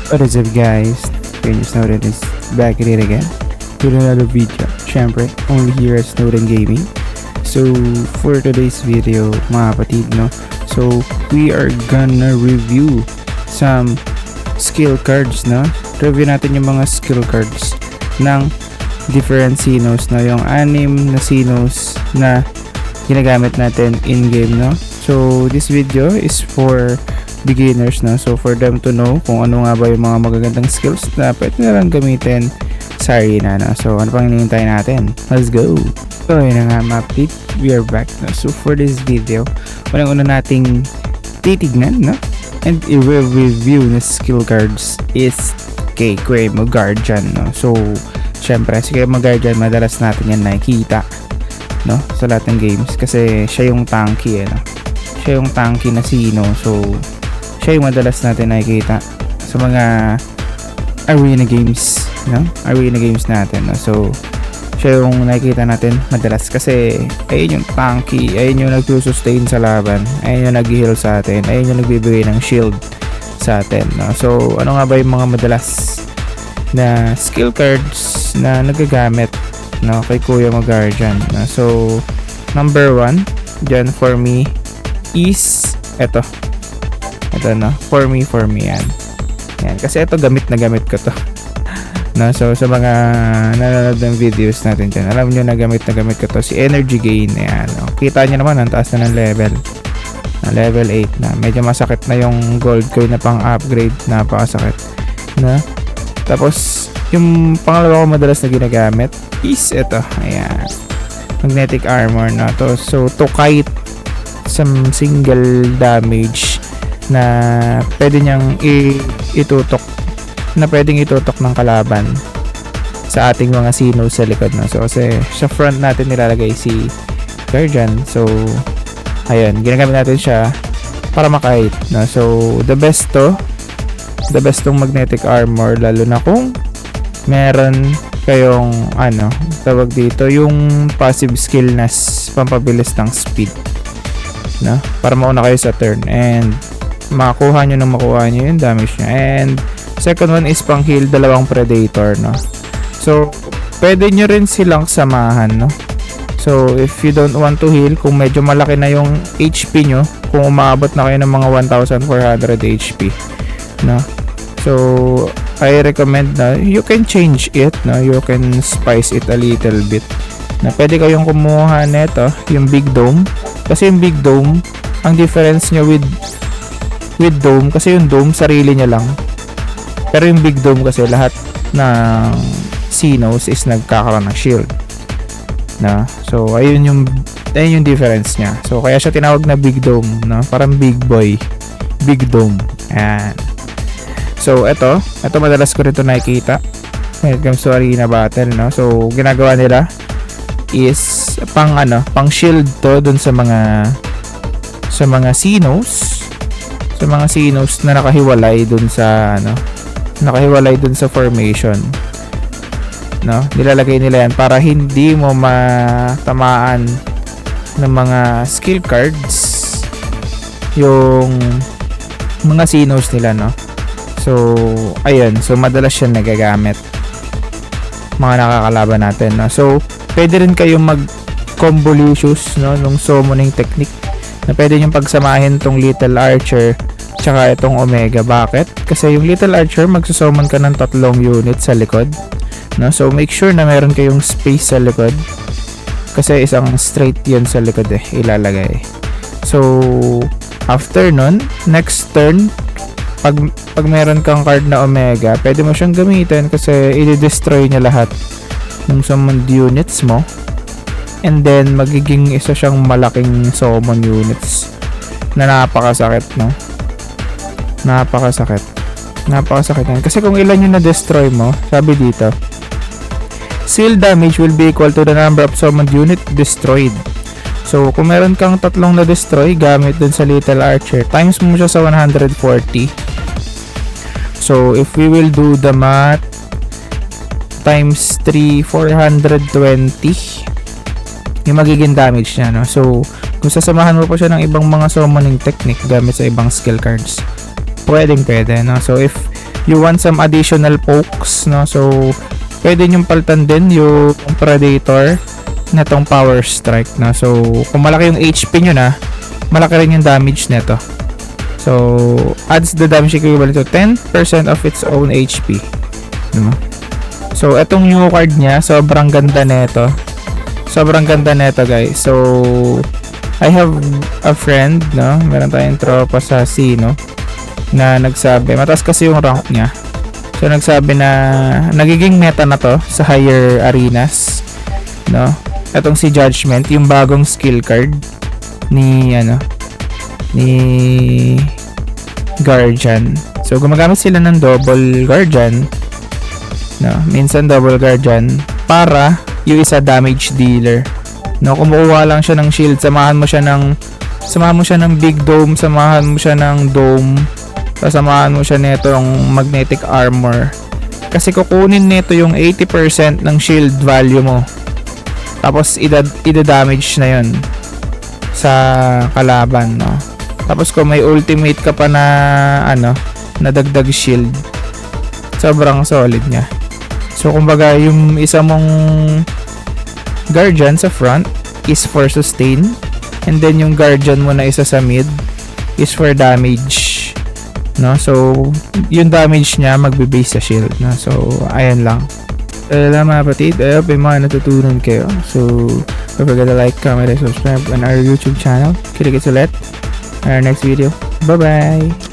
What is up guys? Can you Snowden is back at it again with another video. Syempre, only here at Snowden Gaming. So, for today's video, mga kapatid, no? So, we are gonna review some skill cards, no? Review natin yung mga skill cards ng different Sinos, no? Yung 6 na Sinos na ginagamit natin in-game, no? So, this video is for beginners, no? So for them to know kung ano nga ba yung mga magagandang skills na pwede nilang gamitin sa arena, no? So ano pang hinihintay natin? Let's go! So yun na nga, ma-update, we are back, no? So for this video, unang-una nating titignan, no? And i-review na skill cards is kay Kuemo Guardian, no? So syempre si Kuemo Guardian, madalas natin yan nakikita, no? Sa lahat ng games kasi siya yung tanky, no? Siya yung tanky na Sino, so siya yung madalas natin nakikita sa mga arena games, no? Arena games natin, no? So siya yung nakikita natin madalas kasi ayun yung tanky, ayun yung nag-sustain sa laban, ayun yung nag-heal sa atin, ayun yung nagbibigay ng shield sa atin, no? So ano nga ba yung mga madalas na skill cards na nagagamit, no, kay Kuya Mo Guardian, no? So number 1 dyan for me is ito no, for me yan kasi ito gamit na gamit ko to no. So sa mga nanonood ng videos natin dyan, alam nyo na gamit ko to, si Energy Gain, yan, no? Kita nyo naman ang taas na ng level 8 na, medyo masakit na yung gold coin na pang upgrade, napakasakit na. Tapos yung pangalawa ko madalas na ginagamit is ito, ayan, magnetic armor na to. So to kite some single damage na pwede niyang itutok, na pwedeng itutok ng kalaban sa ating mga Sinos sa likod, no? So kasi sa front natin nilalagay si Guardian, so ayun, ginagamit natin siya para makahit, no? So the best tong magnetic armor, lalo na kung meron kayong ano tawag dito, yung passive skill na pampabilis ng speed, no? Para mauna kayo sa turn and makuha nyo yung damage nyo. And second one is pang heal dalawang predator, no? So pwede nyo rin silang samahan, no? So if you don't want to heal, kung medyo malaki na yung HP nyo, kung umaabot na kayo ng mga 1400 HP, no? So I recommend na you can change it, no? You can spice it a little bit, na pwede kayong kumuha nito, yung Big Dome, kasi yung Big Dome, ang difference nyo with Dome, kasi yung Dome sarili niya lang, pero yung Big Dome kasi lahat ng Sinos is nagkakaroon ng shield, na. So ayun yung difference niya. So kaya siya tinawag na Big Dome, no? Parang big boy, Big Dome. Ayan. So ito madalas ko rito nakikita when it comes to arena battle, no? So ginagawa nila is pang shield to dun sa mga Sinos na nakahiwalay dun sa formation, no? Nilalagay nila yan para hindi mo matamaan ng mga skill cards yung mga Sinos nila, no? So ayun, so madalas siya nagagamit mga nakakalaban natin, no? So pwede rin kayong mag convolutions, no, nung summoning technique, na pwede nyo pagsamahin tong Little Archer tsaka itong Omega. Bakit? Kasi yung Little Archer, magsusummon ka ng 3 units sa likod, no? So make sure na meron kayong space sa likod, kasi isang straight yun sa likod ilalagay. So after nun, next turn, pag meron kang card na Omega, pwede mo siyang gamitin kasi i-destroy niya lahat ng summoned units mo, and then magiging isa siyang malaking summon units na napakasakit, no? Napakasakit yan. Kasi kung ilan yung na-destroy mo, sabi dito, seal damage will be equal to the number of summoned unit destroyed. So kung meron kang 3 na-destroy gamit dun sa Little Archer, times mo siya sa 140. So if we will do the math, times 3, 420 yung magiging damage niya, no? So kung sasamahan mo pa siya ng ibang mga summoning technique gamit sa ibang skill cards, pwede, no? So if you want some additional pokes, no? So pwede nyo palitan din yung Predator na tong Power Strike, no? So kung malaki yung HP nyo na, malaki rin yung damage nito. So adds the damage equivalent to 10% of its own HP, no? So etong new card niya, sobrang ganda nito. Sobrang ganda nito, guys. So I have a friend, no? Meron tayong tropa sa C, no? Na nagsabi, mataas kasi yung rank niya. So nagsabi na nagiging meta na to sa higher arenas, no? Etong si Judgment, yung bagong skill card ni Guardian. So gumagamit sila ng double Guardian, no? Minsan double Guardian para yung isa damage dealer. No, kumukuha lang siya ng shield, samahan mo siya ng big dome, samahan mo siya ng dome, sasamahan mo siya nitong magnetic armor. Kasi kukunin nito yung 80% ng shield value mo. Tapos ida-damage na 'yon sa kalaban, no. Tapos kung may ultimate ka pa na na dagdag shield, sobrang solid niya. So kumbaga yung isa mong Guardian sa front is for sustain, and then yung Guardian mo na isa sa mid is for damage, no? So yung damage niya magbe-base sa shield, no? So ayan lang. Alam mga kapatid, I hope may mga natutunan kayo. So don't forget to like, comment, and subscribe on our YouTube channel. Kita-kits ulit on our next video. Bye bye.